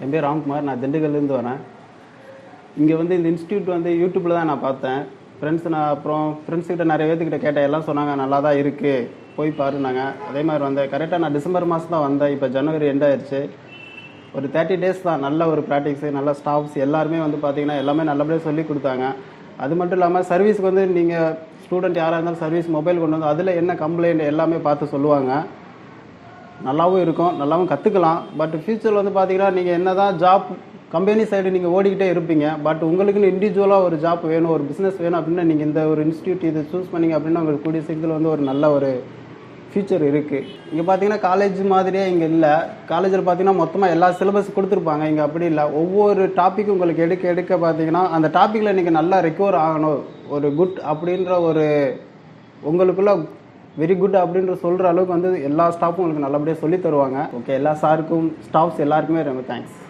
என் பேர் ராம்குமார். நான் திண்டுக்கல்லேருந்து வரேன். இங்கே வந்து இந்த இன்ஸ்டியூட் வந்து யூடியூப்பில் தான் நான் பார்த்தேன். அப்புறம் ஃப்ரெண்ட்ஸ்கிட்ட நிறைய பேர்த்துக்கிட்ட கேட்டேன். எல்லாம் சொன்னாங்க நல்லா தான் இருக்குது, போய் பாருனாங்க. அதே மாதிரி வந்தேன். கரெக்டாக நான் டிசம்பர் மாதம் தான் வந்தேன். இப்போ ஜனவரி எண்ட் ஆயிடுச்சு. ஒரு 30 டேஸ் தான். நல்ல ஒரு ப்ராக்டிக்ஸு, நல்ல ஸ்டாஃப்ஸ் எல்லாருமே வந்து பார்த்தீங்கன்னா எல்லாமே நல்லபடியாக சொல்லி கொடுத்தாங்க. அது மட்டும் இல்லாமல் சர்வீஸ்க்கு வந்து நீங்கள் ஸ்டூடெண்ட் யாராக இருந்தாலும் சர்வீஸ் மொபைல் கொண்டு வந்து அதில் என்ன கம்ப்ளைண்ட் எல்லாமே பார்த்து சொல்லுவாங்க. நல்லாவும் இருக்கும், நல்லாவும் கற்றுக்கலாம். பட் ஃப்யூச்சரில் வந்து பார்த்தீங்கன்னா நீங்கள் என்ன தான் ஜாப் கம்பெனி சைடு நீங்கள் ஓடிக்கிட்டே இருப்பீங்க. பட் உங்களுக்குன்னு இண்டிவிஜுவலாக ஒரு ஜாப் வேணும், ஒரு பிஸ்னஸ் வேணும் அப்படின்னா நீங்கள் இந்த ஒரு இன்ஸ்டியூட் இதை சூஸ் பண்ணிங்க அப்படின்னா உங்களுக்கு கூடிய சீக்கிரத்தில் வந்து ஒரு நல்ல ஒரு ஃபியூச்சர் இருக்குது. இங்கே பார்த்தீங்கன்னா காலேஜ் மாதிரியே இங்கே இல்லை. காலேஜில் பார்த்தீங்கன்னா மொத்தமாக எல்லா சிலபஸ் கொடுத்துருப்பாங்க. இங்கே அப்படி இல்லை. ஒவ்வொரு டாப்பிக்கும் உங்களுக்கு எடுக்க பார்த்தீங்கன்னா அந்த டாப்பிக்கில் நீங்கள் நல்லா ரெக்கவர் ஆகணும், ஒரு குட் அப்படின்ற ஒரு உங்களுக்குள்ள வெரி குட் அப்படின்ற சொல்கிற அளவுக்கு வந்து எல்லா ஸ்டாஃப்பும் உங்களுக்கு நல்லபடியாக சொல்லி தருவாங்க. ஓகே, எல்லா சாருக்கும் ஸ்டாஃப்ஸ் எல்லாருக்குமே ரொம்ப தேங்க்ஸ்.